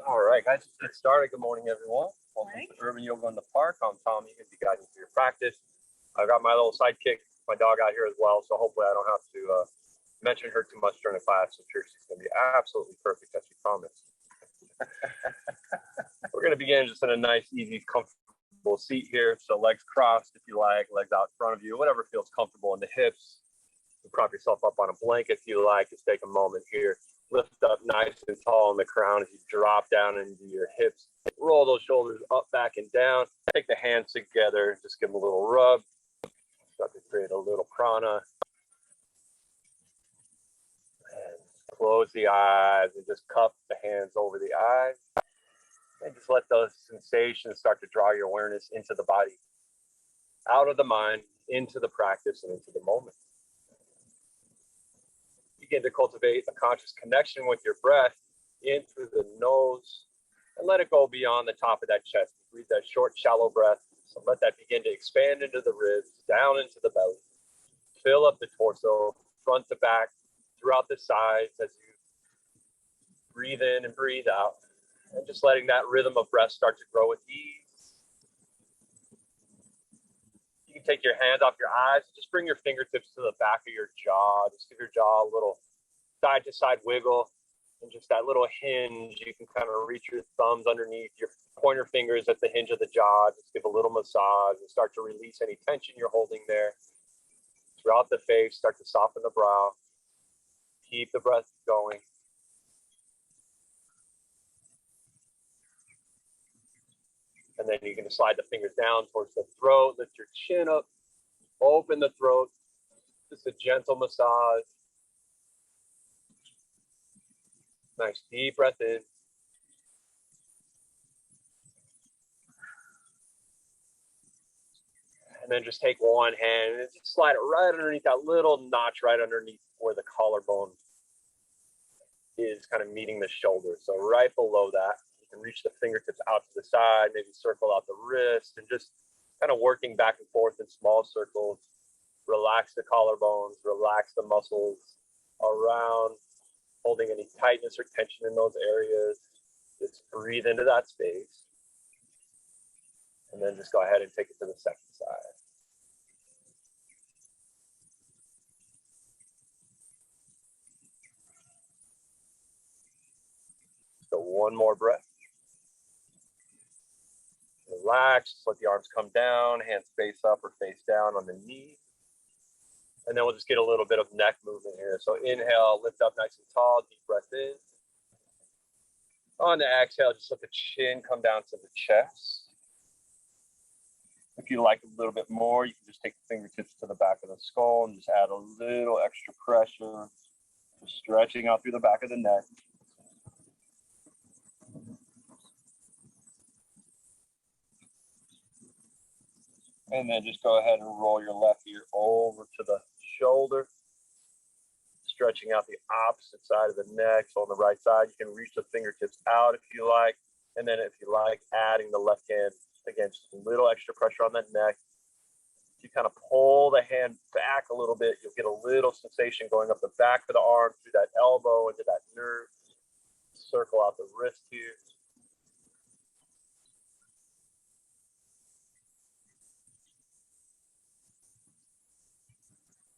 All right, guys, let's get started. Good morning, everyone. Welcome to Urban Yoga in the Park. I'm Tom. You can be guiding through your practice. I've got my little sidekick, my dog, out here as well, so hopefully I don't have to mention her too much during the class. I'm sure she's going to be absolutely perfect, as she promised. We're going to begin just in a nice, easy, comfortable seat here. So legs crossed if you like, legs out in front of you, whatever feels comfortable in the hips. You prop yourself up on a blanket if you like. Just take a moment here. Lift up nice and tall on the crown as you drop down into your hips. Roll those shoulders up, back, and down. Take the hands together. Just give them a little rub. Start to create a little prana. And close the eyes and just cup the hands over the eyes. And just let those sensations start to draw your awareness into the body, out of the mind, into the practice, and into the moment. Begin to cultivate a conscious connection with your breath in through the nose and let it go beyond the top of that chest. Breathe that short, shallow breath. So let that begin to expand into the ribs, down into the belly. Fill up the torso, front to back, throughout the sides as you breathe in and breathe out. And just letting that rhythm of breath start to grow with ease. You can take your hands off your eyes. Just bring your fingertips to the back of your jaw. Just give your jaw a little side to side wiggle. And just that little hinge, you can kind of reach your thumbs underneath your pointer fingers at the hinge of the jaw. Just give a little massage and start to release any tension you're holding there. Throughout the face, start to soften the brow. Keep the breath going. And then you can slide the fingers down towards the throat, lift your chin up, open the throat, just a gentle massage. Nice deep breath in. And then just take one hand and just slide it right underneath that little notch right underneath where the collarbone is kind of meeting the shoulder. So right below that. Reach the fingertips out to the side, maybe circle out the wrist, and just kind of working back and forth in small circles. Relax the collarbones, relax the muscles around, holding any tightness or tension in those areas. Just breathe into that space. And then just go ahead and take it to the second side. So one more breath. Relax, just let the arms come down, hands face up or face down on the knee. And then we'll just get a little bit of neck movement here. So inhale, lift up nice and tall, deep breath in. On the exhale, just let the chin come down to the chest. If you like a little bit more, you can just take the fingertips to the back of the skull and just add a little extra pressure, just stretching out through the back of the neck. And then just go ahead and roll your left ear over to the shoulder, stretching out the opposite side of the neck. So on the right side, you can reach the fingertips out if you like. And then if you like, adding the left hand, again, just a little extra pressure on that neck. If you kind of pull the hand back a little bit, you'll get a little sensation going up the back of the arm, through that elbow, into that nerve. Circle out the wrist here.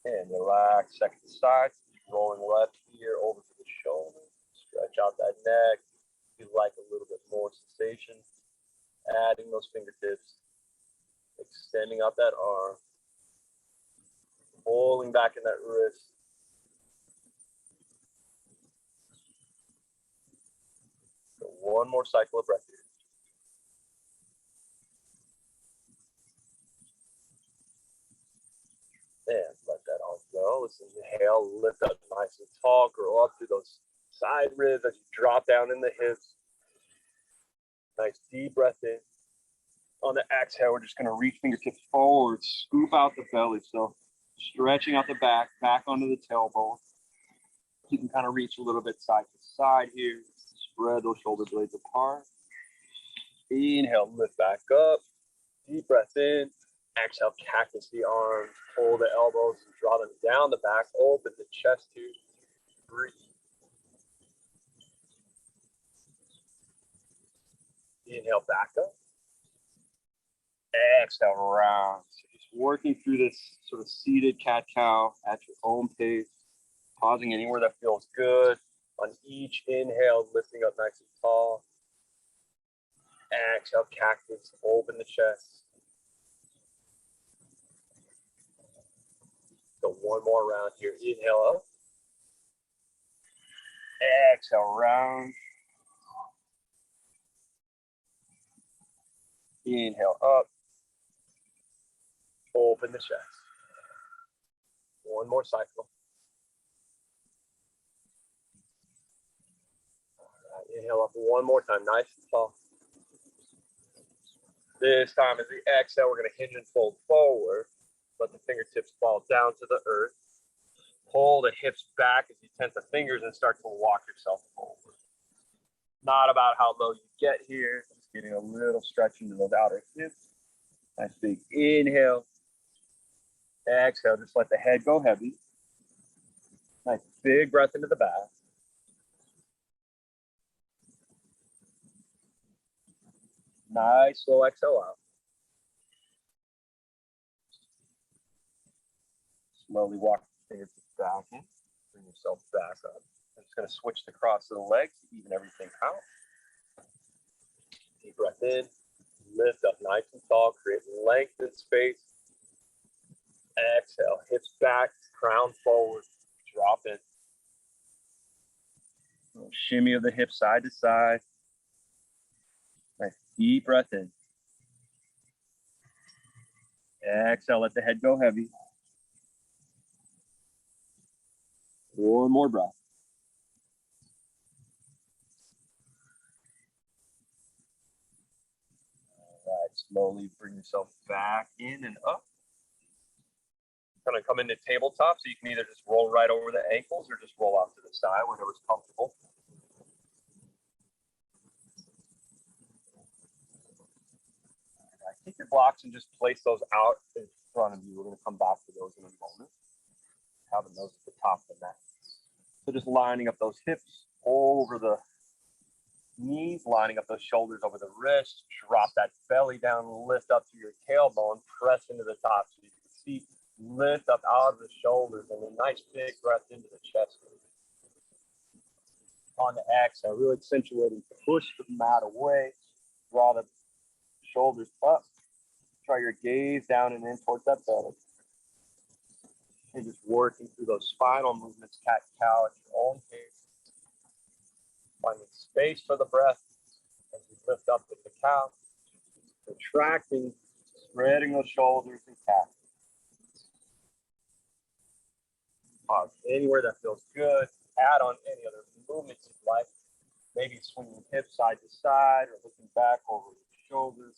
And relax, second side, rolling left ear over to the shoulder. Stretch out that neck. If you like a little bit more sensation, adding those fingertips, extending out that arm, pulling back in that wrist. So one more cycle of breath here. And let that all go. Let's inhale, lift up nice and tall, grow up through those side ribs as you drop down in the hips. Nice deep breath in. On the exhale, we're just going to reach fingertips forward, scoop out the belly. So stretching out the back onto the tailbone. You can kind of reach a little bit side to side here. Spread those shoulder blades apart. Inhale, lift back up. Deep breath in. Exhale, cactus the arms, pull the elbows and draw them down the back, open the chest here. Breathe. Inhale back up. Exhale, round. So just working through this sort of seated cat-cow at your own pace, pausing anywhere that feels good. On each inhale, lifting up nice and tall. Exhale, cactus, open the chest. So one more round here. Inhale up. Exhale, round. Inhale up. Open the chest. One more cycle. All right, inhale up one more time, nice and tall. This time as we exhale, we're going to hinge and fold forward. Let the fingertips fall down to the earth. Pull the hips back as you tense the fingers and start to walk yourself forward. Not about how low you get here, just getting a little stretch into those outer hips. Nice big inhale. Exhale, just let the head go heavy. Nice big breath into the back. Nice slow exhale out. Slowly walk the fingertips back in. Bring yourself back up. I'm just going to switch the cross of the legs to even everything out. Deep breath in. Lift up nice and tall. Create length and space. Exhale. Hips back. Crown forward. Drop in. A little shimmy of the hips side to side. Nice deep breath in. Exhale. Let the head go heavy. One more breath. All right, slowly bring yourself back in and up. Kind of come into tabletop, so you can either just roll right over the ankles or just roll out to the side, whatever's comfortable. Right, take your blocks and just place those out in front of you. We're going to come back to those in a moment. Having those at the top of the mat. So just lining up those hips over the knees, lining up those shoulders over the wrists, drop that belly down, lift up to your tailbone, press into the top so you can see, lift up out of the shoulders, and a nice big breath into the chest. On the exhale, really accentuating, push the mat away, draw the shoulders up, try your gaze down and in towards that belly. And just working through those spinal movements, cat-cow at your own pace. Finding space for the breath as you lift up with the cow. Contracting, spreading those shoulders and cat. Pause anywhere that feels good. Add on any other movements you'd like. Maybe swinging hips side to side or looking back over your shoulders.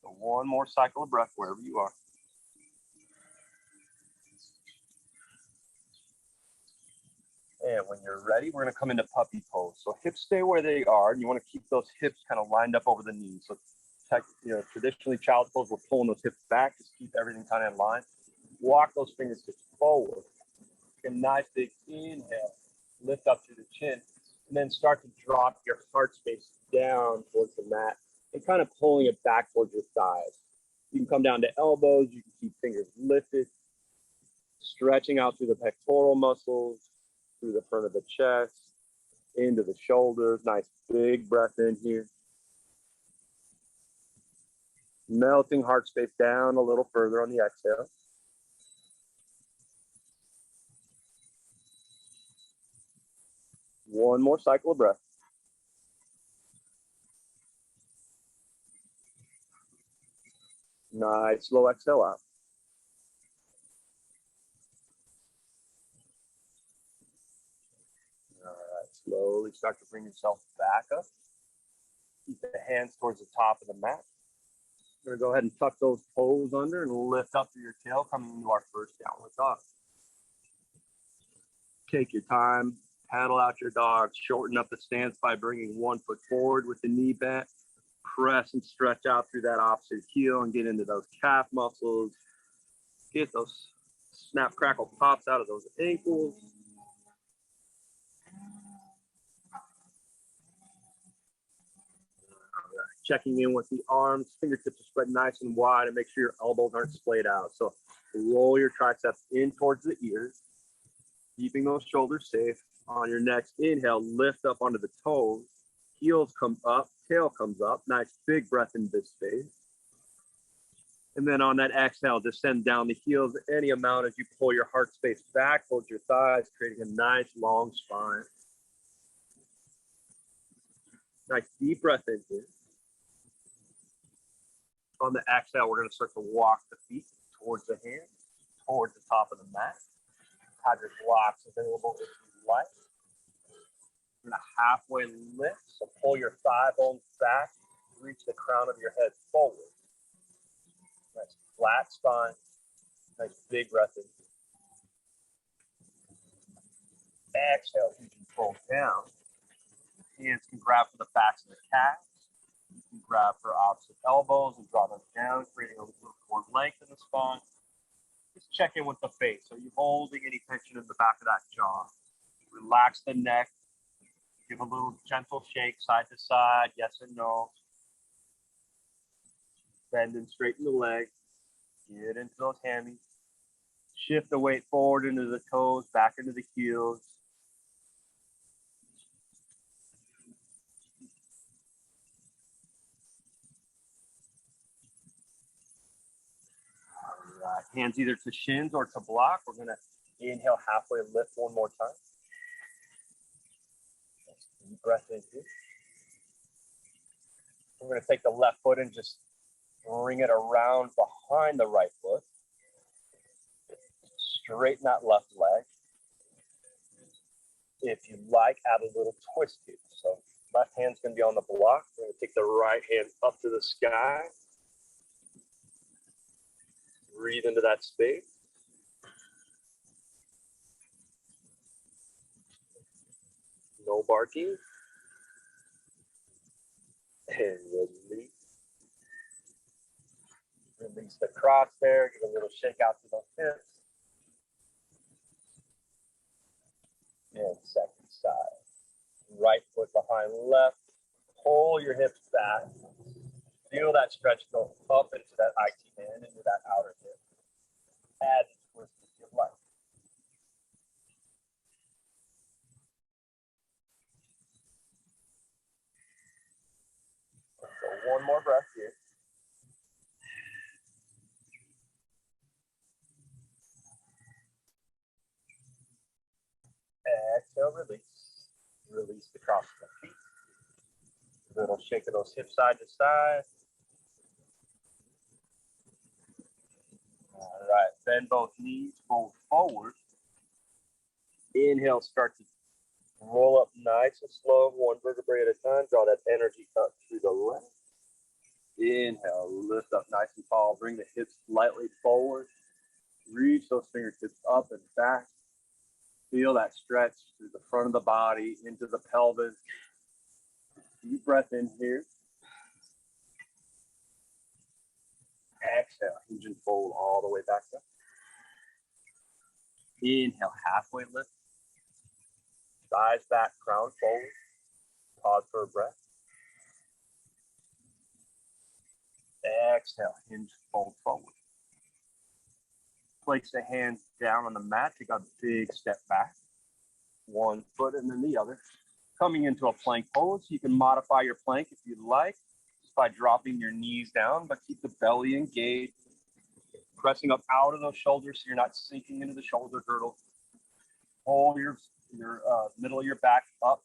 So one more cycle of breath wherever you are. And when you're ready, we're going to come into puppy pose. So hips stay where they are, and you want to keep those hips kind of lined up over the knees. So, traditionally child's pose, we're pulling those hips back, just keep everything kind of in line. Walk those fingertips forward. Take a nice big inhale, lift up to the chin, and then start to drop your heart space down towards the mat and kind of pulling it back towards your thighs. You can come down to elbows. You can keep fingers lifted, stretching out through the pectoral muscles, through the front of the chest, into the shoulders. Nice big breath in here. Melting heart space down a little further on the exhale. One more cycle of breath. Nice slow exhale out. All right, slowly start to bring yourself back up. Keep the hands towards the top of the mat. We're going to go ahead and tuck those toes under and lift up through your tail, coming into our first downward dog. Take your time, paddle out your dog, shorten up the stance by bringing one foot forward with the knee bent. Press and stretch out through that opposite heel and get into those calf muscles. Get those snap, crackle, pops out of those ankles. Checking in with the arms, fingertips are spread nice and wide, and make sure your elbows aren't splayed out. So roll your triceps in towards the ears, keeping those shoulders safe. On your next inhale, lift up onto the toes. Heels come up, tail comes up. Nice big breath in this space. And then on that exhale, descend down the heels any amount as you pull your heart space back towards your thighs, creating a nice long spine. Nice deep breath in here. On the exhale, we're going to start to walk the feet towards the hands, towards the top of the mat. Have your blocks available if you like. We're going to halfway lift, so pull your thigh bones back, reach the crown of your head forward. Nice flat spine, nice big breath in. Exhale, you can pull down. Hands can grab for the backs of the calves. You can grab for opposite elbows and draw them down, creating a little more length in the spine. Just check in with the face. Are you holding any tension in the back of that jaw? Relax the neck. Give a little gentle shake side to side, yes and no. Bend and straighten the legs. Get into those hammies. Shift the weight forward into the toes, back into the heels. All right, hands either to shins or to block. We're going to inhale, halfway lift one more time. Deep breath in here. We're going to take the left foot and just bring it around behind the right foot. Straighten that left leg. If you like, add a little twist here. So left hand's going to be on the block. We're going to take the right hand up to the sky. Breathe into that space. No barking. And release. Release the cross there. Give a little shake out to the hips. And second side. Right foot behind left. Pull your hips back. Feel that stretch go up into that IT band, into that outer hip. Add a twist if you like. So one more breath here. Exhale, release. Release the cross of the feet. A little shake of those hips side to side. All right, bend both knees, fold forward. Inhale, start to roll up nice and slow, one vertebrae at a time. Draw that energy up through the left. Inhale, lift up nice and tall. Bring the hips slightly forward. Reach those fingertips up and back. Feel that stretch through the front of the body, into the pelvis. Deep breath in here. Exhale, hinge and fold all the way back up. Inhale, halfway lift. Thighs back, crown forward. Pause for a breath. Exhale, hinge, fold forward. Place the hands down on the mat. Take a big step back. One foot and then the other. Coming into a plank pose. You can modify your plank if you'd like, just by dropping your knees down, but keep the belly engaged. Pressing up out of those shoulders so you're not sinking into the shoulder girdle. Pull your middle of your back up.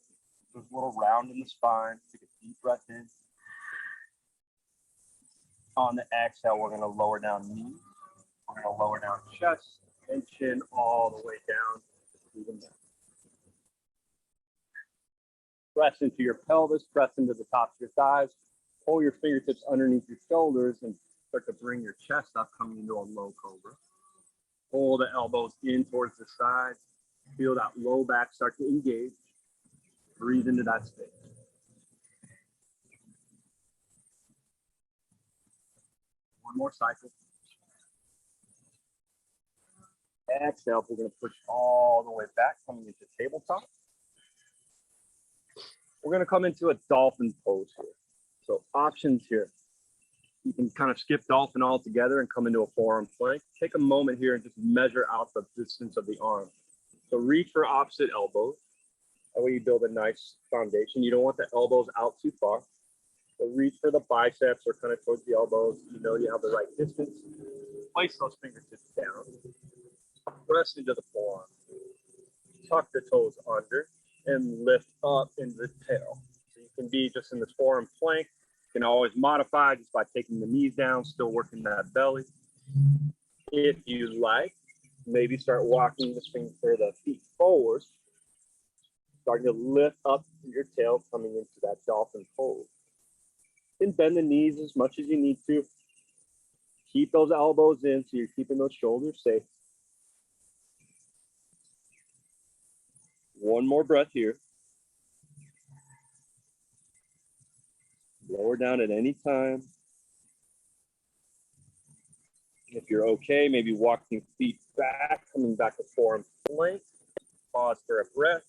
There's a little round in the spine. Take a deep breath in. On the exhale, we're going to lower down knees. We're going to lower down chest and chin all the way down. Even down. Press into your pelvis, press into the tops of your thighs. Pull your fingertips underneath your shoulders and start to bring your chest up, coming into a low cobra. Pull the elbows in towards the sides. Feel that low back start to engage. Breathe into that space. One more cycle. Exhale, we're going to push all the way back, coming into tabletop. We're going to come into a dolphin pose here. So options here. You can kind of skip dolphin altogether and come into a forearm plank. Take a moment here and just measure out the distance of the arm. So reach for opposite elbows. That way you build a nice foundation. You don't want the elbows out too far. So reach for the biceps or kind of towards the elbows. You know you have the right distance. Place those fingertips down. Press into the forearm. Tuck the toes under and lift up into the tail. So you can be just in this forearm plank. You can always modify just by taking the knees down, still working that belly. If you like, maybe start walking the feet forward, starting to lift up your tail, coming into that dolphin pose. You can bend the knees as much as you need to. Keep those elbows in so you're keeping those shoulders safe. One more breath here. Lower down at any time. If you're okay, maybe walking feet back, coming back to forearm plank. Pause for a breath.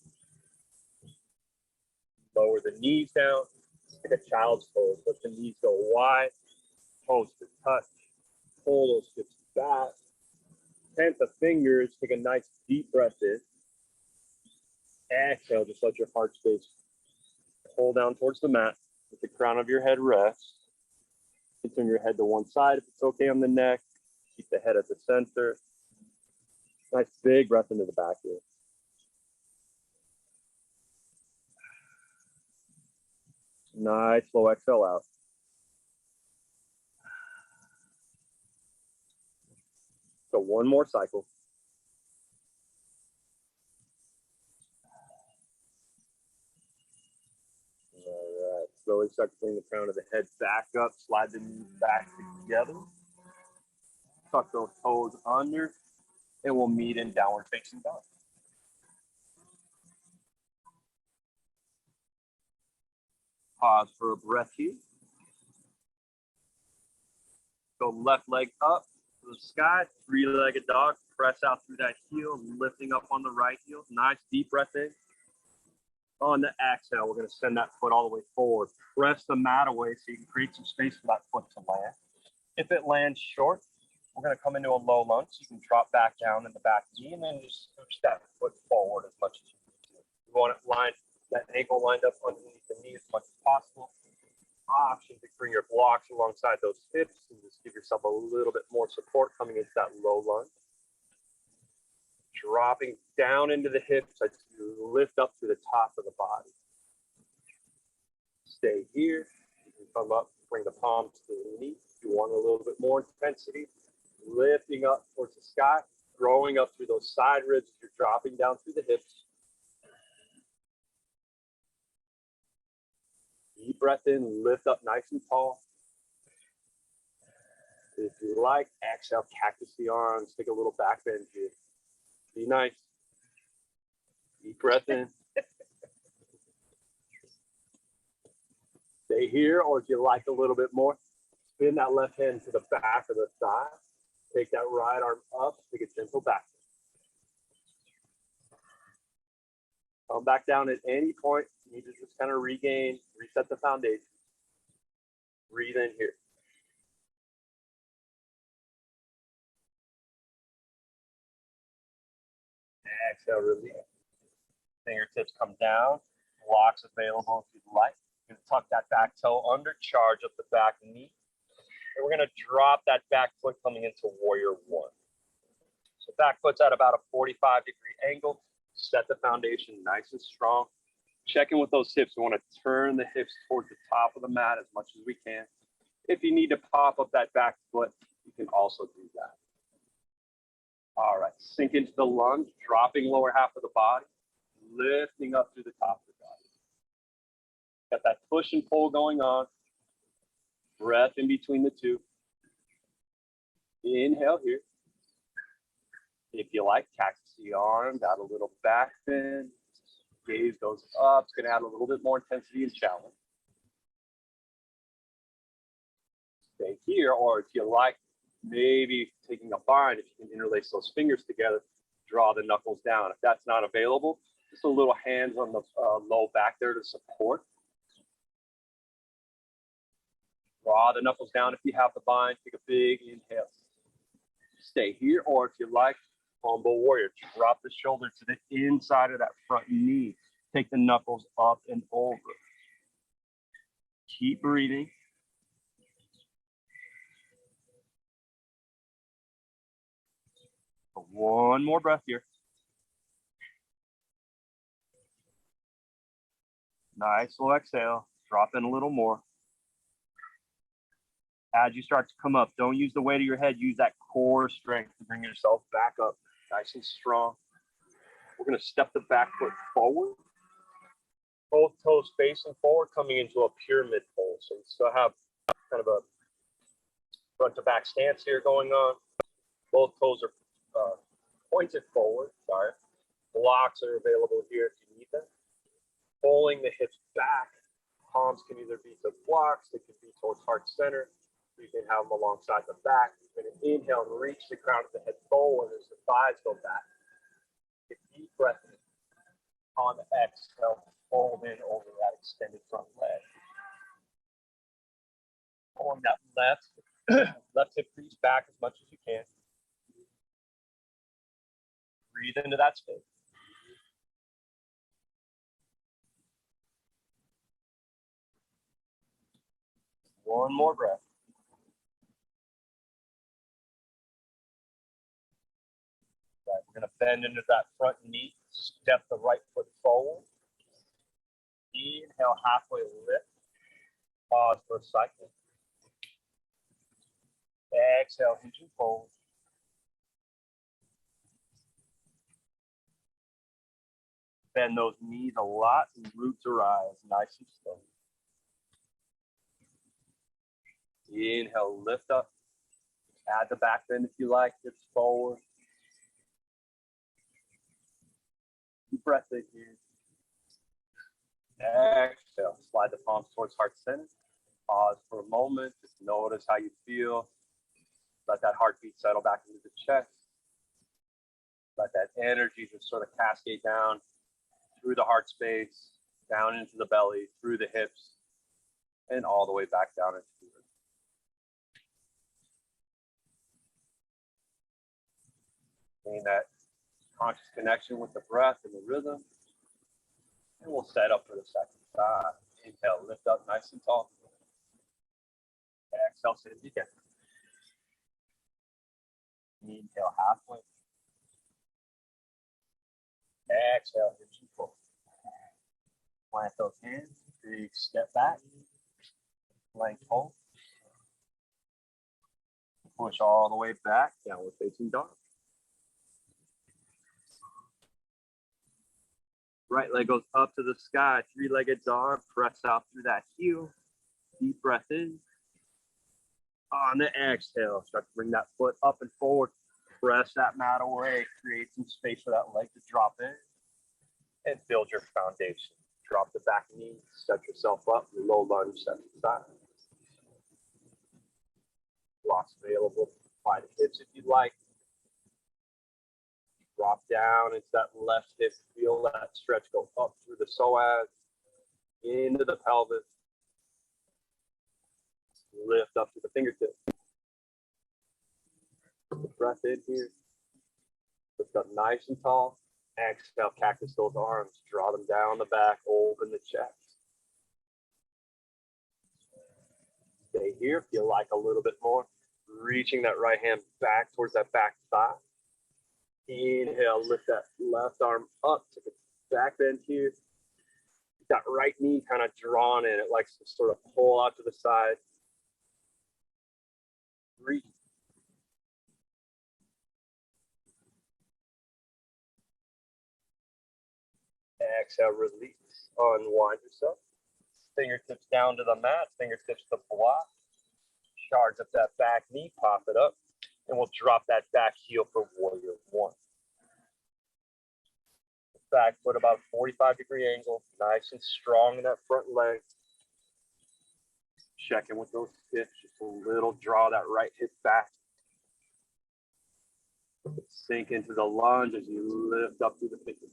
Lower the knees down. Take a child's pose. Let the knees go wide. Toes to touch. Pull those hips back. Plant the fingers. Take a nice deep breath in. Exhale. Just let your heart space pull down towards the mat. Let the crown of your head rest. You can turn your head to one side if it's okay on the neck. Keep the head at the center. Nice big breath into the back here. Nice slow exhale out. So one more cycle. All right, slowly start to bring the crown of the head back up, slide the knees back together. Tuck those toes under, and we'll meet in downward facing dog. Pause for a breath here. Go left leg up to the sky, three-legged dog. Press out through that heel, lifting up on the right heel. Nice deep breath in. On the exhale, we're going to send that foot all the way forward. Press the mat away so you can create some space for that foot to land. If it lands short, we're going to come into a low lunge. You can drop back down in the back knee and then just push that foot forward as much as you need to. You want it lined, that ankle lined up underneath the knee as much as possible. Option to bring your blocks alongside those hips and just give yourself a little bit more support coming into that low lunge. Dropping down into the hips as you lift up to the top of the body. Stay here. You can come up, bring the palms to the knee. If you want a little bit more intensity, lifting up towards the sky, growing up through those side ribs as you're dropping down through the hips. Deep breath in, lift up nice and tall. If you like, exhale, cactus the arms, take a little back bend here. Be nice. Deep breath in. Stay here, or if you like a little bit more, spin that left hand to the back of the thigh. Take that right arm up, take a gentle back. Come back down at any point. You need to just kind of regain, reset the foundation. Breathe in here. Exhale, release. Fingertips come down. Blocks available if you'd like. You're going to tuck that back toe under, charge up the back knee. And we're going to drop that back foot coming into warrior one. So back foot's at about a 45-degree angle. Set the foundation nice and strong. Check in with those hips. We want to turn the hips towards the top of the mat as much as we can. If you need to pop up that back foot, you can also do that. All right, sink into the lunge, dropping lower half of the body, lifting up through the top of the body. Got that push and pull going on. Breath in between the two. Inhale here. If you like, cactus the arms, add a little back bend. Gaze goes up. It's going to add a little bit more intensity and challenge. Stay here, or if you like, maybe taking a bind, if you can interlace those fingers together, draw the knuckles down. If that's not available, just a little hands on the low back there to support. Draw the knuckles down if you have the bind. Take a big inhale. Stay here, or if you like, Combo Warrior. Drop the shoulder to the inside of that front knee. Take the knuckles up and over. Keep breathing. One more breath here. Nice slow exhale. Drop in a little more. As you start to come up, don't use the weight of your head. Use that core strength to bring yourself back up, nice and strong. We're going to step the back foot forward. Both toes facing forward, coming into a pyramid pose. So you still have kind of a front to back stance here going on. Both toes are pointed forward. Sorry. Blocks are available here if you need them. Pulling the hips back. Palms can either be to blocks, they can be towards heart center. You can have them alongside the back. You're going to inhale and reach the crown of the head forward as the thighs go back. Take a deep breath in. On the exhale, fold in over that extended front leg. Pulling that left hip crease back as much as you can. Breathe into that space. One more breath. Right, we're going to bend into that front knee. Step the right foot forward. Inhale, halfway lift. Pause for a second. Exhale, hinge and fold. Bend those knees a lot and root to rise, nice and slow. Inhale, lift up. Add the back bend if you like, hips forward. Deep breath in here. Exhale, slide the palms towards heart center. Pause for a moment, just notice how you feel. Let that heartbeat settle back into the chest. Let that energy just sort of cascade down through the heart space, down into the belly, through the hips, and all the way back down into the earth. Gain that conscious connection with the breath and the rhythm. And we'll set up for the second side. Inhale, lift up nice and tall. Exhale, sit as you can. Inhale, halfway. Exhale, hinge and fold. Plant those hands. Big step back. Plank hold. Push all the way back. Downward facing dog. Right leg goes up to the sky. Three-legged dog. Press out through that heel. Deep breath in. On the exhale, start to bring that foot up and forward. Press that mat away. Create some space for that leg to drop in. And build your foundation. Drop the back knee. Set yourself up. Low lunge, set aside. Blocks available. By the hips if you'd like. Drop down into that left hip. Feel that stretch go up through the psoas, into the pelvis. Lift up to the fingertips. Breath in here. Lift up nice and tall. Exhale, cactus those arms. Draw them down the back. Open the chest. Stay here if you like a little bit more. Reaching that right hand back towards that back thigh. Inhale, lift that left arm up to the back bend here. That right knee kind of drawn in. It likes to sort of pull out to the side. Breathe. Exhale, release. Unwind yourself. Fingertips down to the mat. Fingertips to block. Charge up that back knee. Pop it up. And we'll drop that back heel for warrior one. Back foot about 45-degree angle. Nice and strong in that front leg. Check in with those hips. Just a little draw that right hip back. Sink into the lunge as you lift up through the fingers.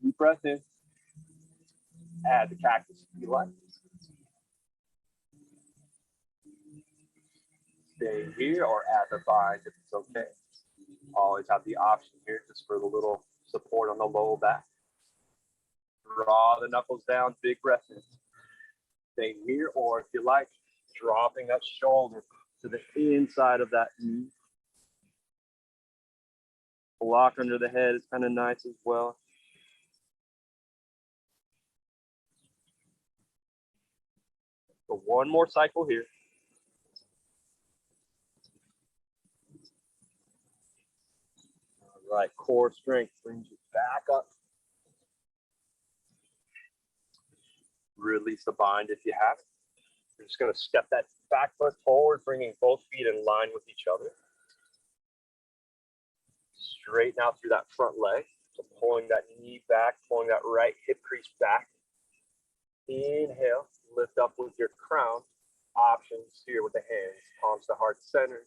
Deep breath in. Add the cactus if you like. Stay here or add the bind if it's okay. Always have the option here just for the little support on the low back. Draw the knuckles down, big breath in. Stay here, or if you like, dropping that shoulder to the inside of that knee. Block under the head is kind of nice as well. So one more cycle here. All right, core strength brings you back up. Release the bind if you have it. You're just going to step that back foot forward, bringing both feet in line with each other. Straighten out through that front leg. So pulling that knee back, pulling that right hip crease back. Inhale, lift up with your crown. Options here with the hands. Palms to heart center.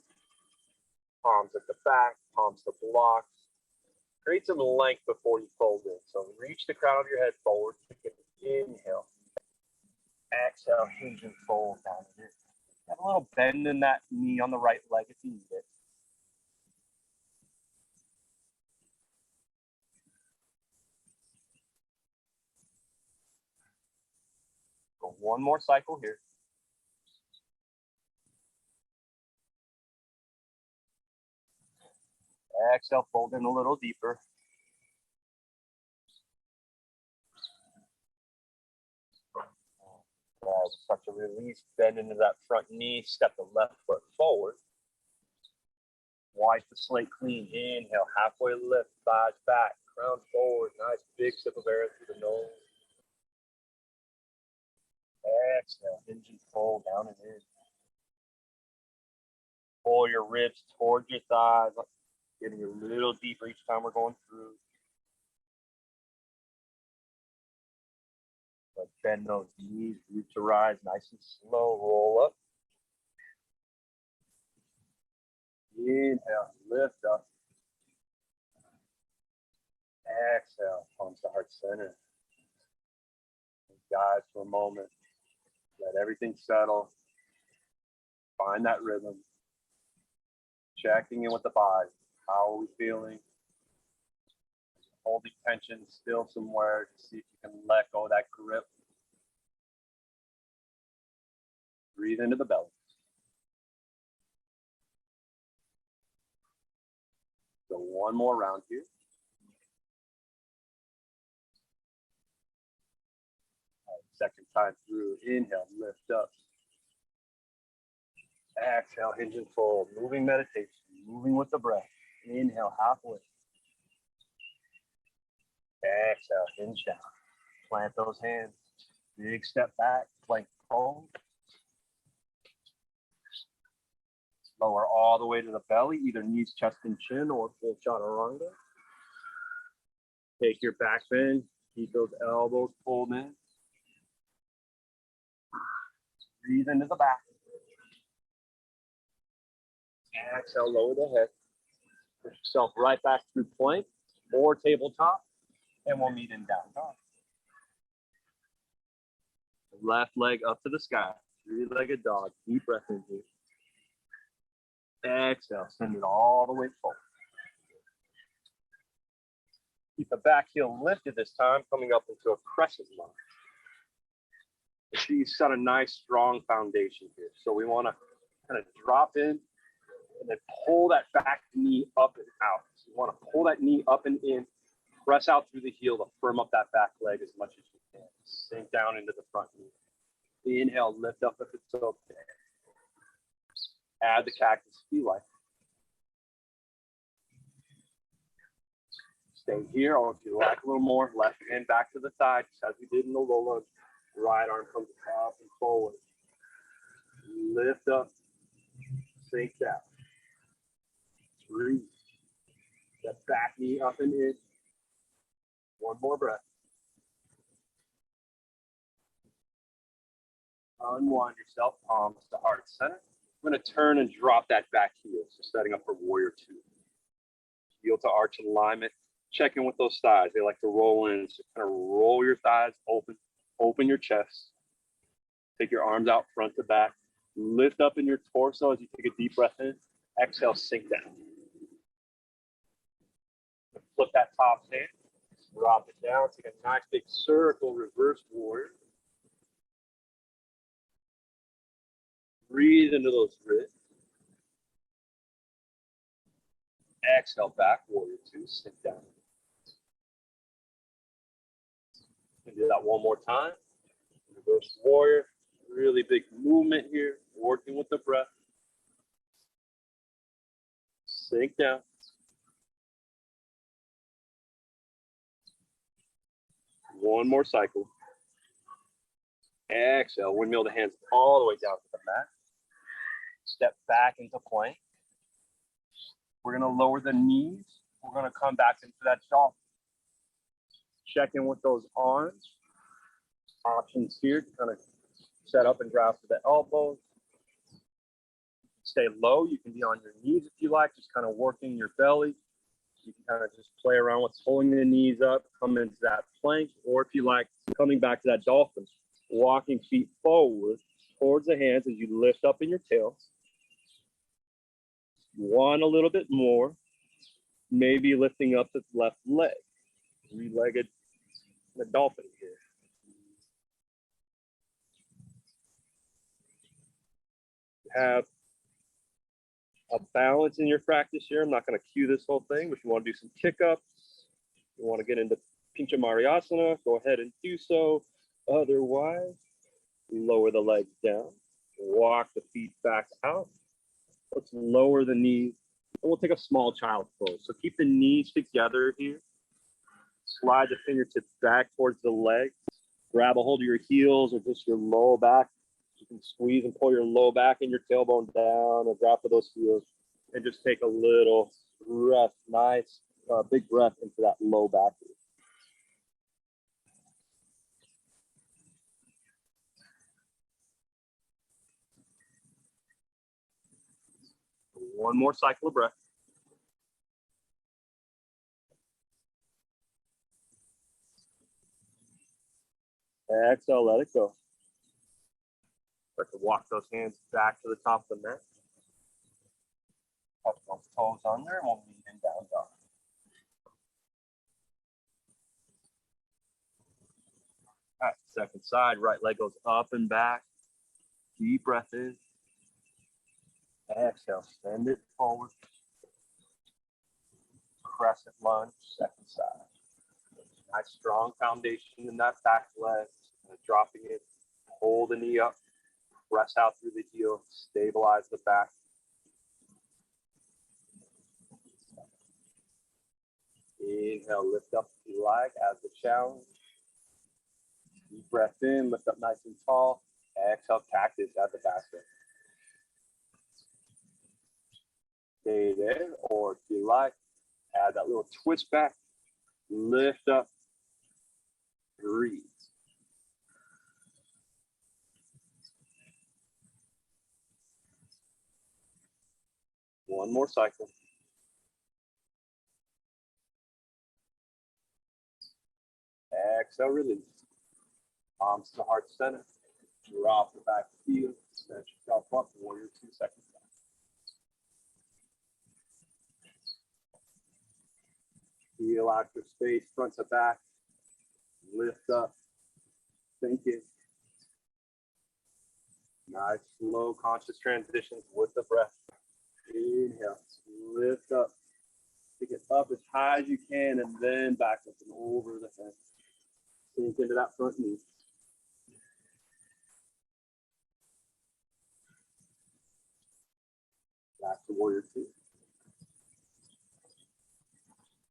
Palms at the back, palms to blocks. Create some length before you fold in. So reach the crown of your head forward. Inhale. Exhale, hinge and fold down here. Have a little bend in that knee on the right leg if you need it. Go one more cycle here. Exhale, fold in a little deeper. Start to release, bend into that front knee, step the left foot forward. Wipe the slate clean. Inhale, halfway lift, thighs back, crown forward. Nice big sip of air through the nose. Exhale, hinge and fold down and in. Pull your ribs towards your thighs, getting a little deeper each time we're going through. But bend those knees, root to rise, nice and slow, roll up. Inhale, lift up. Exhale, palms to heart center. Guys, for a moment, let everything settle. Find that rhythm. Checking in with the body. How are we feeling? Holding tension still somewhere to see if you can let go of that grip. Breathe into the belly. So one more round here. Second time through. Inhale, lift up. Exhale, hinge and fold. Moving meditation, moving with the breath. Inhale, halfway. Exhale, hinge down. Plant those hands. Big step back, plank fold. Lower all the way to the belly, either knees, chest, and chin, or full chaturanga. Take your back bend. Keep those elbows pulled in. Breathe into the back. Exhale, lower the head. Push yourself right back through plank or tabletop, and we'll meet in down dog. Left leg up to the sky. Three-legged dog. Deep breath in here. Exhale, send it all the way forward. Keep the back heel lifted this time, coming up into a crescent lunge. So you set a nice, strong foundation here. So we want to kind of drop in and then pull that back knee up and out. So you want to pull that knee up and in, press out through the heel to firm up that back leg as much as you can. Sink down into the front knee. Inhale, lift up if it's okay. Add the cactus if you like. Stay here, or if you like a little more, left hand back to the side, just as we did in the low lunge. Right arm comes up and forward. Lift up, sink down. Breathe. That back knee up and in. One more breath. Unwind yourself, palms to heart center. I'm going to turn and drop that back heel. So setting up for warrior two. Heel to arch alignment. Check in with those thighs. They like to roll in. So kind of roll your thighs open. Open your chest. Take your arms out front to back. Lift up in your torso as you take a deep breath in. Exhale, sink down. Flip that top hand. Drop it down. Take a nice big circle, reverse warrior. Breathe into those ribs. Exhale, back warrior two. Sink down. Do that one more time. Reverse warrior. Really big movement here. Working with the breath. Sink down. One more cycle. Exhale. Windmill the hands all the way down to the mat. Step back into plank. We're going to lower the knees. We're going to come back into that dolphin. Check in with those arms. Options here to kind of set up and grab to the elbows. Stay low. You can be on your knees if you like, just kind of working your belly. You can kind of just play around with pulling the knees up, come into that plank, or if you like, coming back to that dolphin, walking feet forward towards the hands as you lift up in your tail. One a little bit more, maybe lifting up the left leg, three-legged the dolphin here. Have a balance in your practice here. I'm not going to cue this whole thing, but if you want to do some kick-ups, you want to get into Pincha Mariasana, go ahead and do so. Otherwise, lower the legs down, walk the feet back out. Let's lower the knees, and we'll take a small child pose. So keep the knees together here. Slide the fingertips back towards the legs. Grab a hold of your heels or just your low back. You can squeeze and pull your low back and your tailbone down or drop to those heels. And just take a little breath, nice big breath into that low back. One more cycle of breath. Exhale, let it go. Start to walk those hands back to the top of the mat. Touch those toes under and we'll meet in down dog. All right, second side, right leg goes up and back. Deep breath in. Exhale, send it forward. Crescent lunge, second side. Nice strong foundation in that back leg. Dropping it, hold the knee up, press out through the heel, stabilize the back. Inhale, lift up if you like, as the challenge. Deep breath in, lift up nice and tall. Exhale, cactus at the back end. Stay there, or if you like, add that little twist back. Lift up, breathe. One more cycle. Exhale, release. Palms to heart center. Drop the back heel. Set yourself up. Warrior 2 seconds. Feel out your space, front to back. Lift up. Sink in. Nice, slow, conscious transitions with the breath. Inhale. Lift up. Take it up as high as you can and then backwards and over the head. Sink into that front knee. Back to warrior 2.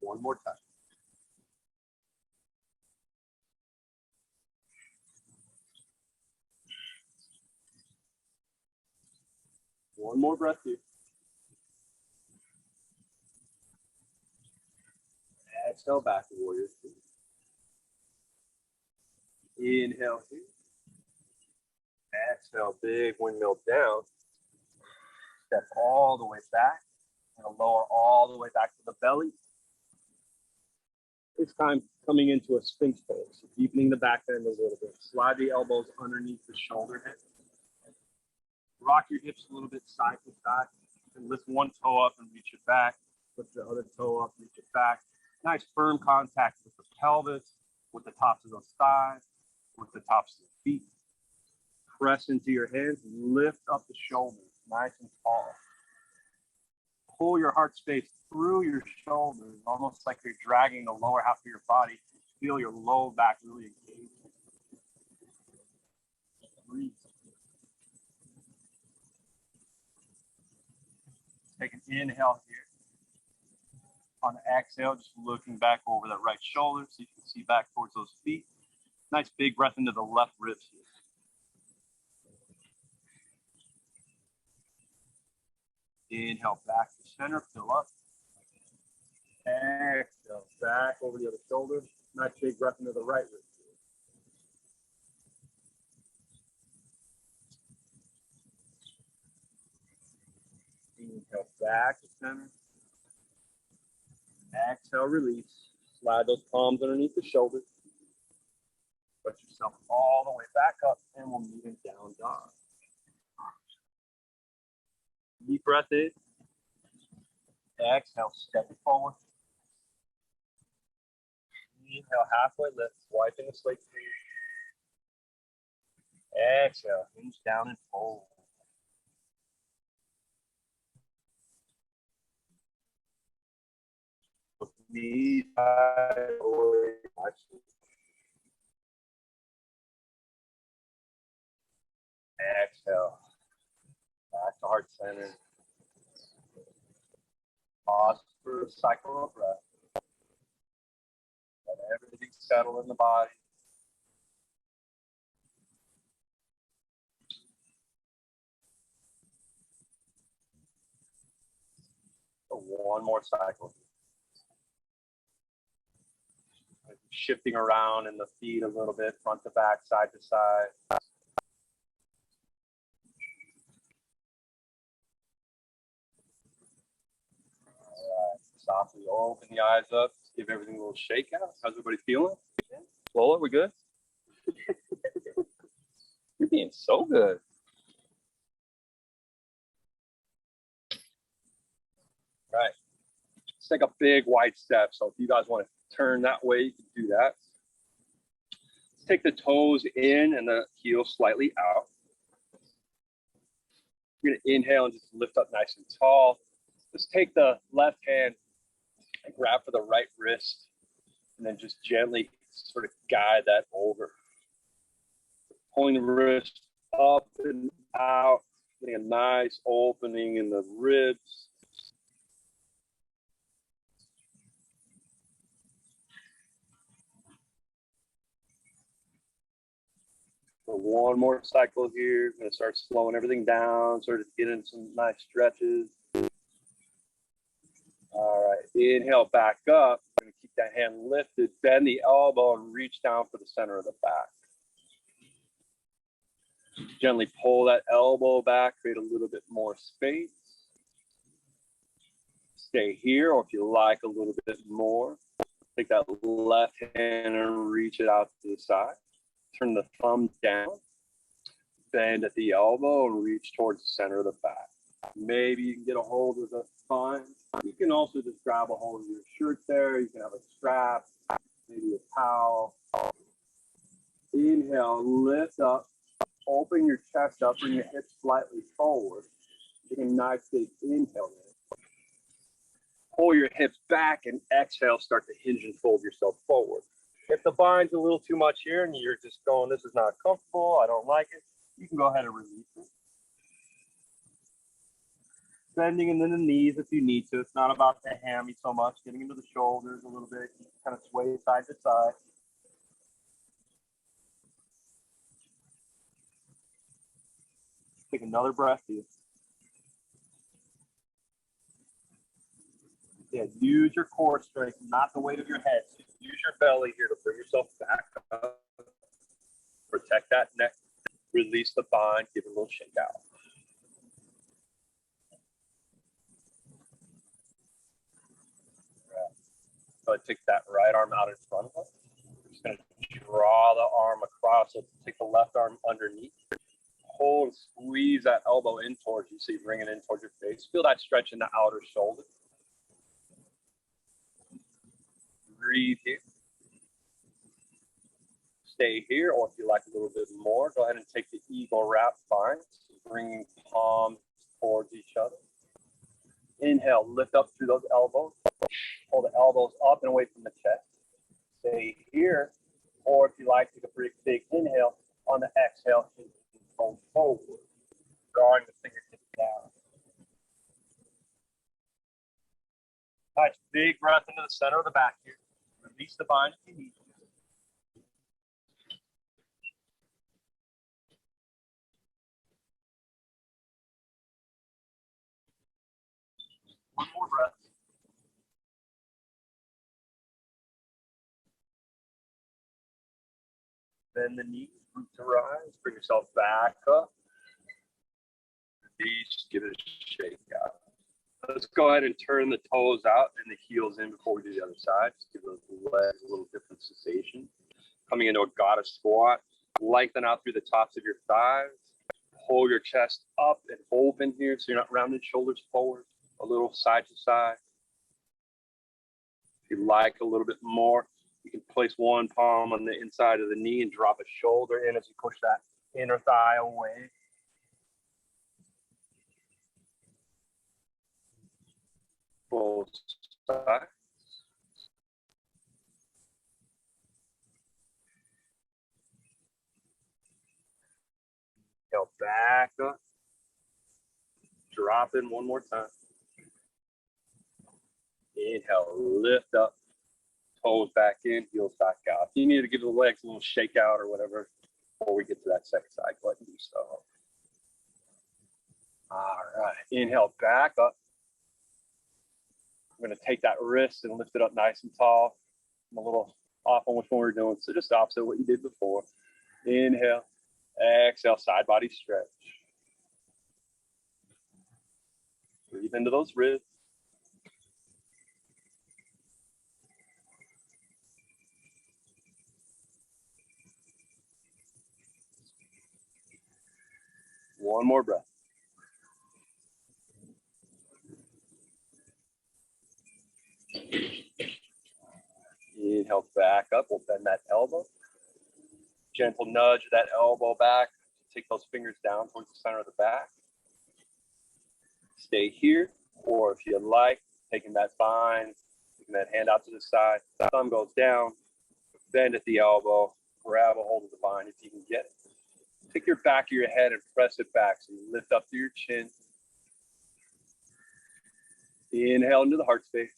One more time. One more breath here. Exhale, back to warrior 2. Inhale here. Exhale, big windmill down. Step all the way back. And lower all the way back to the belly. This time coming into a Sphinx pose. So deepening the back bend a little bit. Slide the elbows underneath the shoulder head. Rock your hips a little bit side to side. And lift one toe up and reach it back. Lift the other toe up, reach it back. Nice firm contact with the pelvis, with the tops of those thighs, with the tops of the feet. Press into your hands, lift up the shoulders, nice and tall. Pull your heart space through your shoulders, almost like you're dragging the lower half of your body. Feel your low back really engaged. Breathe. Take an inhale here. On the exhale, just looking back over that right shoulder so you can see back towards those feet. Nice big breath into the left ribs here. Inhale back to center, fill up. Exhale back over the other shoulder. Nice big breath into the right rib. Inhale back to center. Exhale, release. Slide those palms underneath the shoulders. Put yourself all the way back up, and we'll meet in down dog. Deep breath in. Exhale, step it forward. Inhale, halfway lift, wiping the slate. Exhale, hinge down and fold. Knees away. Exhale. Back to heart center. Pause for a cycle of breath. Let everything settle in the body. So one more cycle. Shifting around in the feet a little bit, front to back, side to side. All right, softly open the eyes up. Just give everything a little shake out. How's everybody feeling? Lola, we good? You're being so good. All right, let's take a big wide step. So if you guys want to turn that way, you can do that. Let's take the toes in and the heels slightly out. You're gonna inhale and just lift up nice and tall. Just take the left hand and grab for the right wrist, and then just gently sort of guide that over. Pulling the wrist up and out, getting a nice opening in the ribs. So one more cycle here. I'm going to start slowing everything down, sort of get in some nice stretches. All right, inhale back up. I'm going to keep that hand lifted, bend the elbow and reach down for the center of the back. Gently pull that elbow back, create a little bit more space. Stay here, or if you like a little bit more, take that left hand and reach it out to the side. Turn the thumb down, bend at the elbow and reach towards the center of the back. Maybe you can get a hold of the spine. You can also just grab a hold of your shirt there. You can have a strap, maybe a towel. Inhale, lift up, open your chest up, bring your hips slightly forward. Take a nice big inhale there. Pull your hips back and exhale, start to hinge and fold yourself forward. If the bind's a little too much here and you're just going, this is not comfortable, I don't like it, you can go ahead and release it. Bending into the knees if you need to. It's not about the hammy so much, getting into the shoulders a little bit, kind of sway side to side. Take another breath here. Yeah, use your core strength, not the weight of your head. Use your belly here to bring yourself back up. Protect that neck. Release the bind, give it a little shake out. So I take that right arm out in front of us. I'm just going to draw the arm across it. Take the left arm underneath. Hold and squeeze that elbow in towards you. So you bring it in towards your face. Feel that stretch in the outer shoulder. Breathe here. Stay here, or if you like a little bit more, go ahead and take the eagle wrap bind. So bringing palms towards each other. Inhale, lift up through those elbows. Pull the elbows up and away from the chest. Stay here, or if you like, take a big inhale. On the exhale, fold forward, drawing the fingertips down. Nice, big breath into the center of the back here. Release the bind if you need to. One more breath. Bend the knees, root to rise. Bring yourself back up. Release, give it a shake out. Let's go ahead and turn the toes out and the heels in before we do the other side. Just give those legs a little different sensation. Coming into a goddess squat. Lengthen out through the tops of your thighs. Hold your chest up and open here so you're not rounding shoulders forward. A little side to side. If you like a little bit more, you can place one palm on the inside of the knee and drop a shoulder in as you push that inner thigh away. Both sides. Go back up. Drop in one more time. Inhale, lift up. Toes back in, heels back out. If you need to give the legs a little shake out or whatever before we get to that second side, go ahead and do so. All right, inhale, back up. I'm going to take that wrist and lift it up nice and tall. I'm a little off on which one we're doing, so just opposite what you did before. Inhale, exhale, side body stretch. Breathe into those ribs. One more breath. Inhale, back up. We'll bend that elbow. Gentle nudge that elbow back. Take those fingers down towards the center of the back. Stay here, or if you like, taking that bind, taking that hand out to the side. Thumb goes down. Bend at the elbow. Grab a hold of the bind if you can get it. Take your back of your head and press it back so you lift up through your chin. Inhale into the heart space.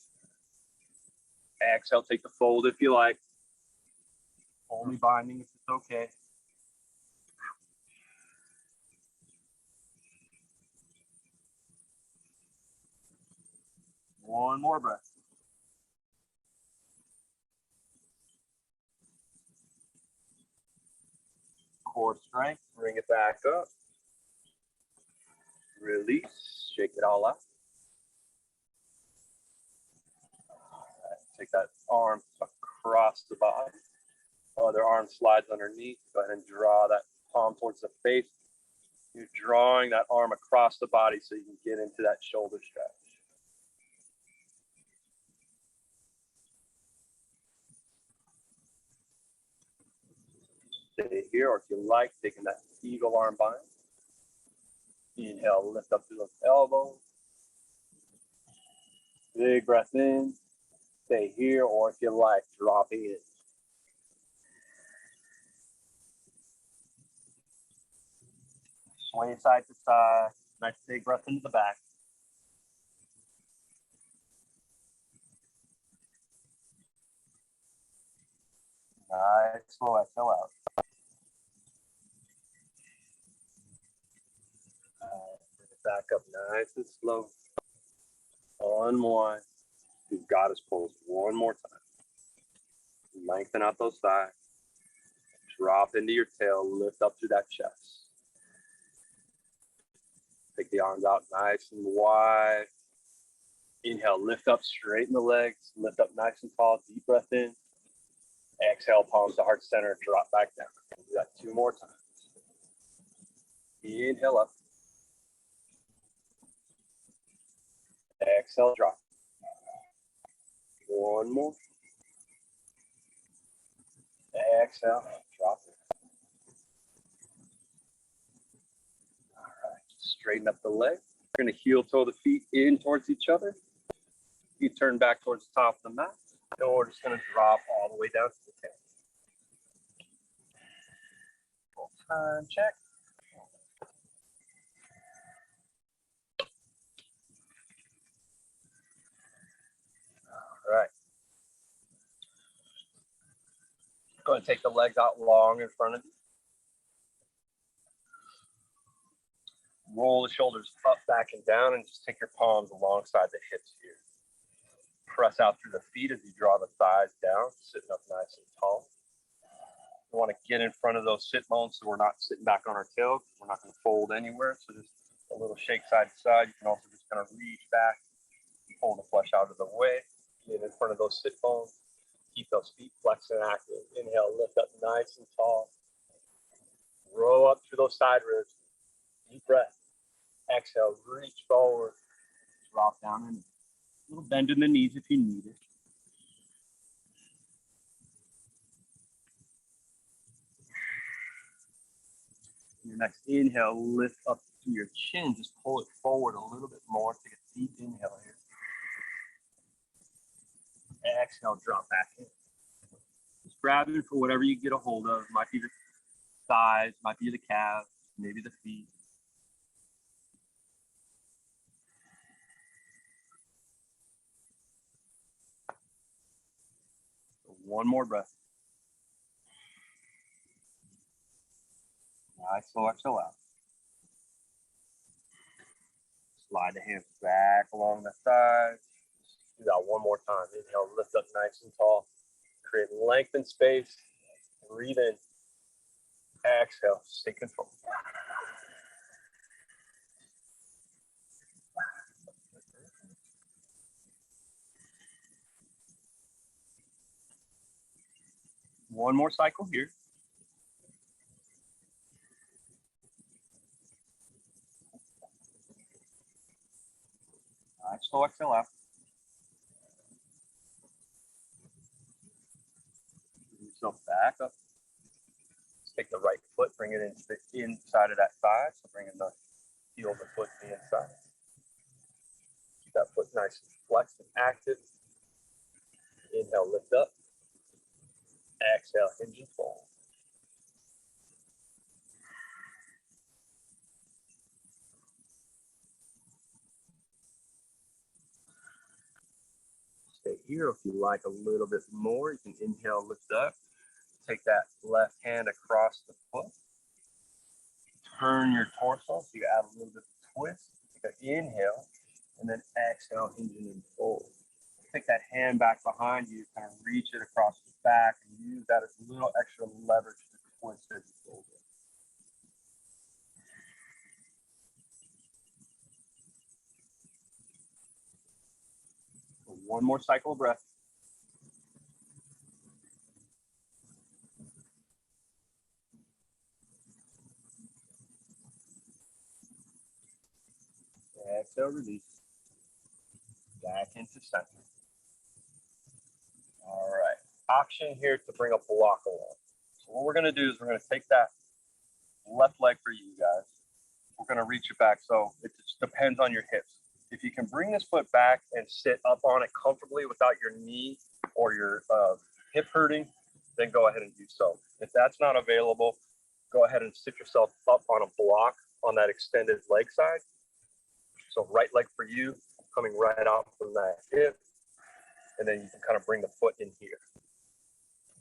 Exhale, take the fold if you like. Only binding if it's okay. One more breath. Core strength, bring it back up. Release, shake it all out. All right, take that arm across the body. Other arm slides underneath. Go ahead and draw that palm towards the face. You're drawing that arm across the body so you can get into that shoulder stretch. Stay here, or if you like, taking that eagle arm bind. Inhale, lift up through those elbows. Big breath in. Stay here, or if you like, dropping it. Sway side to side. Nice big breath into the back. Nice, slow exhale out. Bring it back up nice and slow. Unwind. You've got us pose one more time. Lengthen out those thighs. Drop into your tail, lift up through that chest. Take the arms out nice and wide. Inhale, lift up, straighten the legs, lift up nice and tall, deep breath in. Exhale, palms to heart center, drop back down. Do that 2 more times. Inhale up. Exhale, drop. 1 more. Exhale, drop it. All right, straighten up the leg. We're going to heel toe the feet in towards each other. You turn back towards the top of the mat. And we're just going to drop all the way down to the tail. Full time check. All right. Go ahead and take the legs out long in front of you. Roll the shoulders up, back, and down, and just take your palms alongside the hips here. Press out through the feet as you draw the thighs down, sitting up nice and tall. We want to get in front of those sit bones so we're not sitting back on our tail. We're not going to fold anywhere. So just a little shake side to side. You can also just kind of reach back, pull the flesh out of the way. Get in front of those sit bones. Keep those feet flexed and active. Inhale, lift up nice and tall. Roll up through those side ribs. Deep breath. Exhale, reach forward. Drop down and a little bend in the knees if you need it. Your next inhale, lift up to your chin. Just pull it forward a little bit more. Take a deep inhale here. Exhale, drop back in. Just grab it for whatever you get a hold of. Might be the thighs, might be the calves, maybe the feet. So 1 more breath. Nice, slow exhale out. Slide the hands back along the thighs. Do that 1 more time. Inhale, lift up nice and tall. Create length and space. Breathe in. Exhale, stay controlled. One more cycle here. All right, slow exhale out. Bring yourself back up. Let's take the right foot, bring it into the inside of that thigh. So bringing the heel of the foot to the inside. Keep that foot nice and flexed and active. Inhale, lift up. Exhale, hinge and fold. Stay here. If you like a little bit more, you can inhale, lift up. Take that left hand across the foot. Turn your torso so you add a little bit of twist. Take an inhale and then exhale, hinge and fold. Take that hand back behind you, kind of reach it across the back and use that as a little extra leverage to twist as you fold it. So 1 more cycle of breath. Exhale, release. Back into center. All right. Option here to bring a block along. So what we're going to do is we're going to take that left leg for you guys. We're going to reach it back. So it just depends on your hips. If you can bring this foot back and sit up on it comfortably without your knee or your hip hurting, then go ahead and do so. If that's not available, go ahead and sit yourself up on a block on that extended leg side. So right leg for you, coming right out from that hip. And then you can kind of bring the foot in here.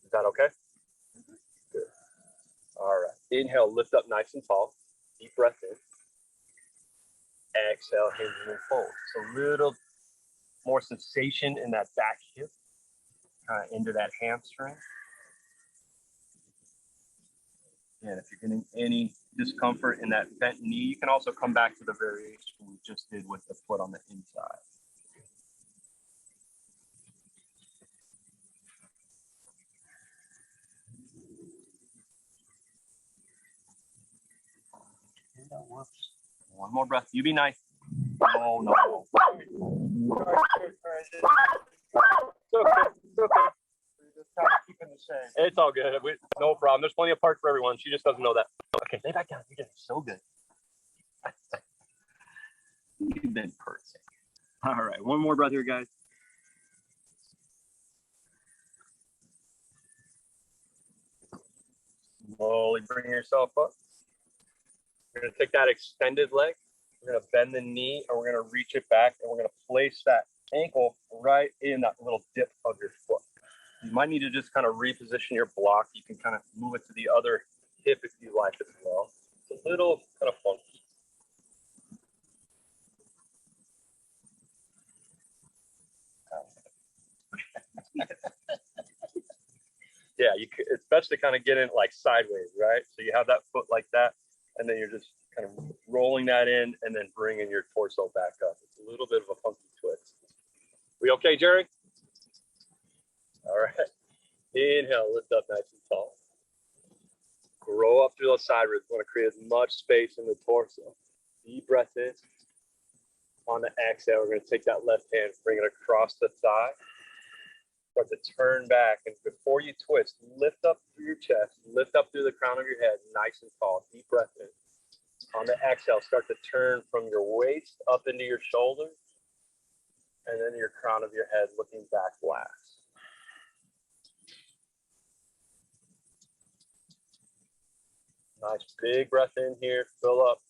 Is that okay? Good. All right. Inhale, lift up nice and tall. Deep breath in. Exhale, hinge and fold. So a little more sensation in that back hip, kind of into that hamstring. And if you're getting any discomfort in that bent knee, you can also come back to the variation we just did with the foot on the inside. One more breath. You be nice. Oh, no. It's okay. It's okay. Just kind of keeping the same. It's all good. No problem. There's plenty of parts for everyone. She just doesn't know that. Okay, lay back down. You're doing so good. You've been perfect. All right, one more breath here, guys. Slowly bring yourself up. We're going to take that extended leg. We're going to bend the knee, and we're going to reach it back, and we're going to place that ankle right in that little dip of your foot. You might need to just kind of reposition your block. You can kind of move it to the other hip if you like as well. It's a little kind of funky. Yeah, it's best to kind of get in like sideways, right? So you have that foot like that, and then you're just kind of rolling that in and then bringing your torso back up. It's a little bit of a funky twist. We okay, Jerry? All right. Inhale, lift up nice and tall. Grow up through those side ribs. We want to create as much space in the torso. Deep breath in. On the exhale, we're going to take that left hand, bring it across the thigh. Start to turn back, and before you twist, lift up through your chest, lift up through the crown of your head, nice and tall. Deep breath in. On the exhale, start to turn from your waist up into your shoulders, and then your crown of your head looking back last. Nice big breath in here, fill up.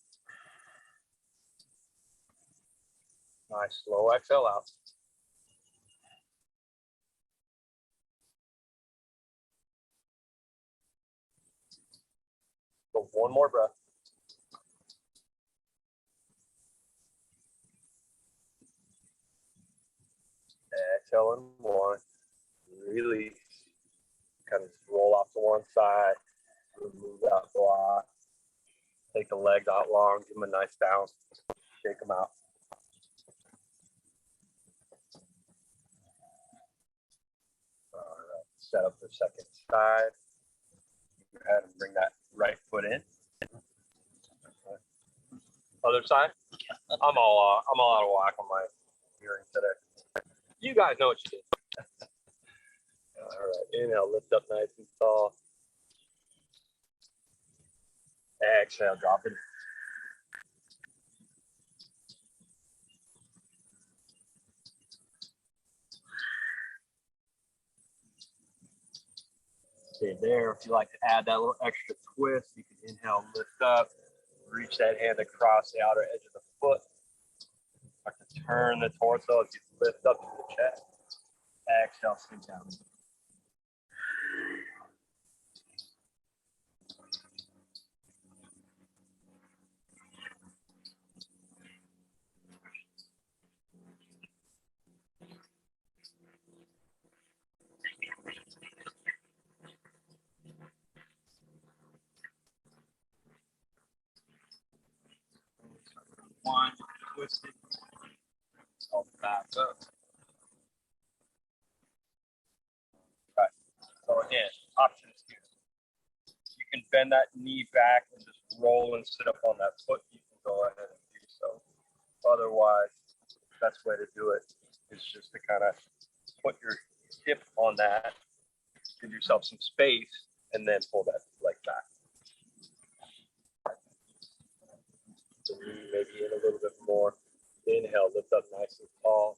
Nice slow exhale out. So one more breath. Exhale in one. Release. Kind of roll off to one side. Remove that block. Take the legs out long. Give them a nice bounce. Shake them out. All right. Set up the second side. Go ahead and bring that right foot in. Other side. I'm all out of whack on my hearing today. You guys know what you did. All right. Inhale, lift up nice and tall. Exhale, drop it. Stay there. If you like to add that little extra twist, you can inhale, lift up, reach that hand across the outer edge of the foot. Start to turn the torso as you lift up to the chest. Exhale, sink down. One, twist it. All back up. Right. So again, options here. You can bend that knee back and just roll and sit up on that foot. You can go ahead and do so. Otherwise, the best way to do it is just to kind of put your hip on that, give yourself some space, and then pull that leg back. So maybe in a little bit more. Inhale, lift up nice and tall.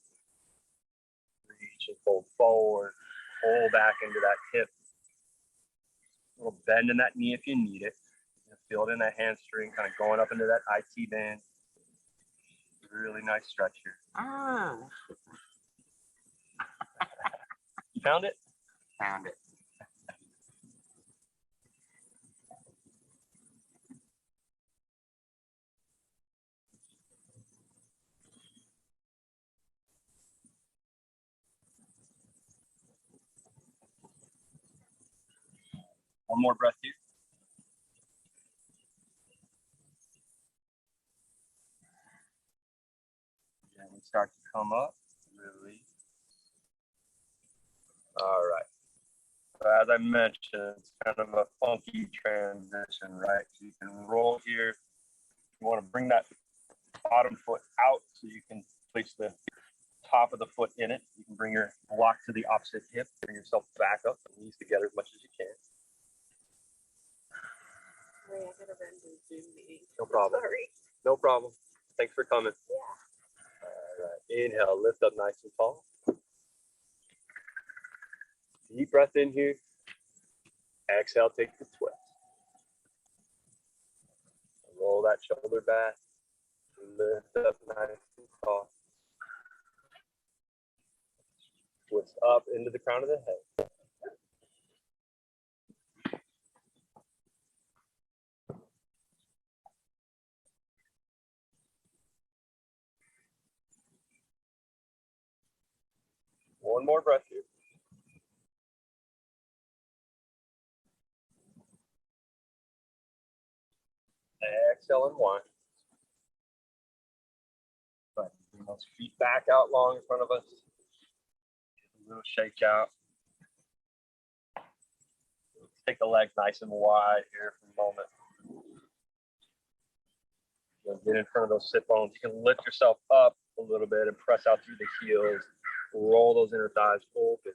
Reach and fold forward. Pull back into that hip. A little bend in that knee if you need it. Feel it in that hamstring, kind of going up into that IT band. Really nice stretch here. You found it? Found it. One more breath here. and start to come up. Release. All right. So as I mentioned, it's kind of a funky transition, right? So you can roll here. You want to bring that bottom foot out so you can place the top of the foot in it. You can bring your block to the opposite hip, bring yourself back up, and knees together as much as you can. Sorry, I gotta run to Zoom meeting. No problem. Sorry. No problem. Thanks for coming. Yeah. All right. Inhale, lift up nice and tall. Deep breath in here. Exhale, take the twist. Roll that shoulder back. Lift up nice and tall. Twist up into the crown of the head. One more breath here. Exhale and one. Bring those feet back out long in front of us. A little shake out. Take the legs nice and wide here for a moment. Get in front of those sit bones. You can lift yourself up a little bit and press out through the heels. Roll those inner thighs open.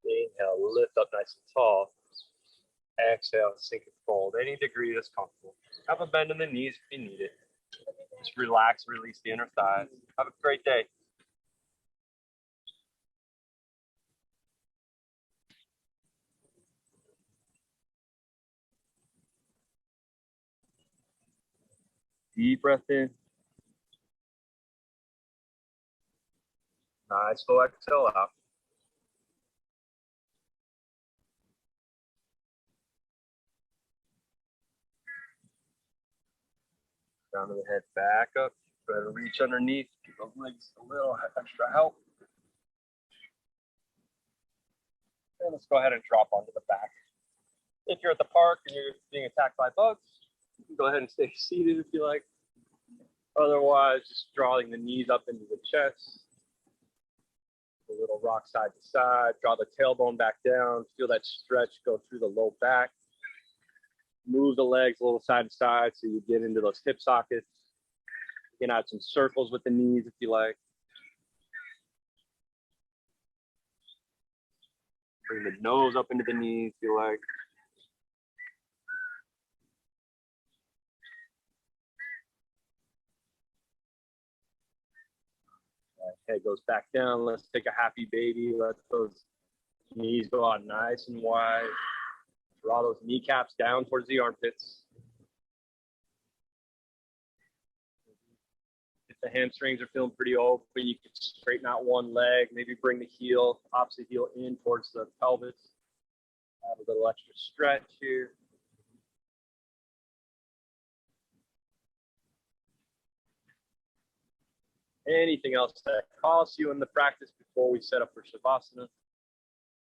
Inhale, lift up nice and tall. Exhale, sink and fold. Any degree that's comfortable. Have a bend in the knees if you need it. Just relax, release the inner thighs. Have a great day. Deep breath in. Nice, slow exhale out. Down to the head, back up. Try to reach underneath. Give those legs a little extra help. And let's go ahead and drop onto the back. If you're at the park and you're being attacked by bugs, you can go ahead and stay seated if you like. Otherwise, just drawing the knees up into the chest. A little rock side to side. Draw the tailbone back down. Feel that stretch go through the low back. Move the legs a little side to side so you get into those hip sockets. You can add some circles with the knees if you like. Bring the nose up into the knees if you like. Head goes back down. Let's take a happy baby. Let those knees go out nice and wide. Draw those kneecaps down towards the armpits. If the hamstrings are feeling pretty open, you can straighten out one leg. Maybe bring the heel, opposite heel in towards the pelvis. Add a little extra stretch here. Anything else that calls you in the practice before we set up for Shavasana,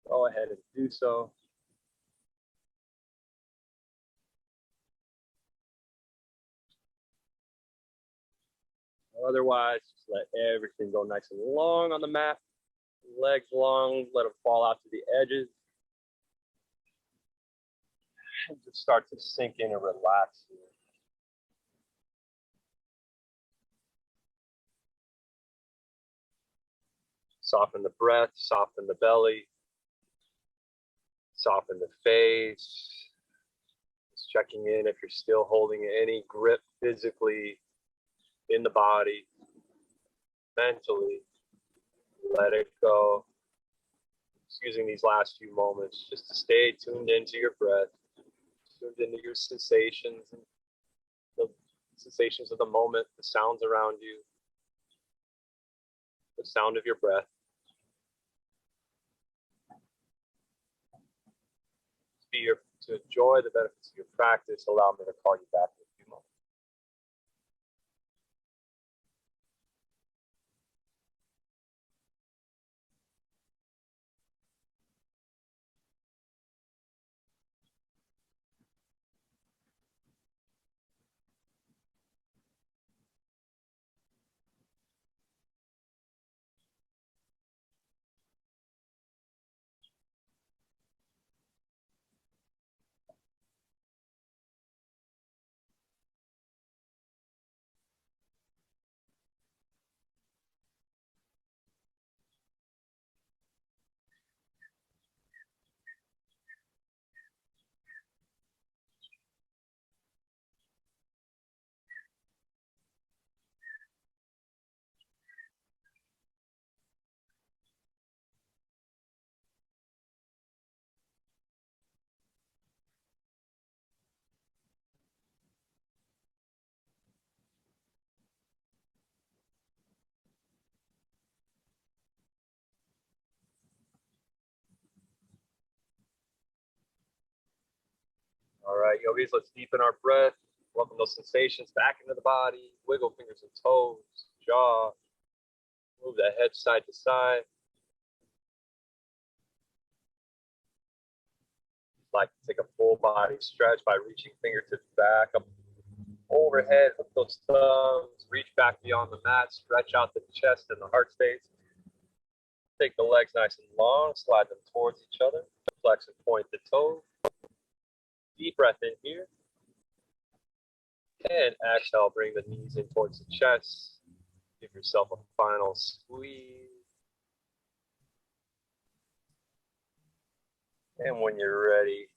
go ahead and do so. Otherwise, just let everything go nice and long on the mat. Legs long, let them fall out to the edges. And just start to sink in and relax here. Soften the breath, soften the belly, soften the face. Just checking in if you're still holding any grip physically in the body, mentally. Let it go. Just using these last few moments just to stay tuned into your breath, tuned into your sensations, and the sensations of the moment, the sounds around you, the sound of your breath. To enjoy the benefits of your practice, allow me to call you back in a few moments. All right, yogis, let's deepen our breath. Welcome those sensations back into the body. Wiggle fingers and toes, jaw. Move the head side to side. Like to take a full body stretch by reaching fingertips back up overhead with those thumbs. Reach back beyond the mat. Stretch out the chest and the heart space. Take the legs nice and long. Slide them towards each other. Flex and point the toes. Deep breath in here. And exhale, bring the knees in towards the chest. Give yourself a final squeeze. And when you're ready,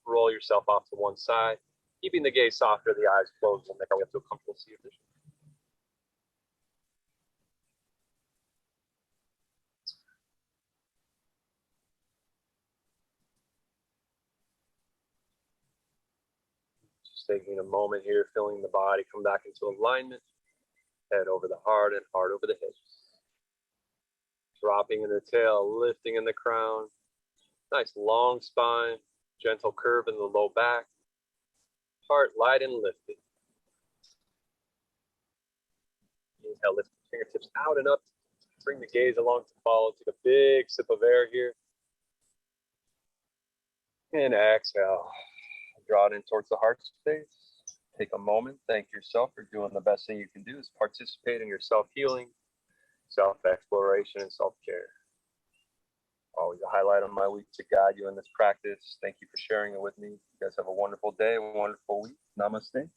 roll yourself off to one side, keeping the gaze softer, the eyes closed. We'll make our way up to a comfortable seated position. Just taking a moment here, feeling the body come back into alignment. Head over the heart and heart over the hips. Dropping in the tail, lifting in the crown. Nice long spine, gentle curve in the low back. Heart light and lifted. Inhale, lift the fingertips out and up. Bring the gaze along to follow. Take a big sip of air here. And exhale. Draw it in towards the heart space. Take a moment. Thank yourself for doing the best thing you can do is participate in your self-healing, self-exploration, and self-care. Always a highlight of my week to guide you in this practice. Thank you for sharing it with me. You guys have a wonderful day, a wonderful week. Namaste.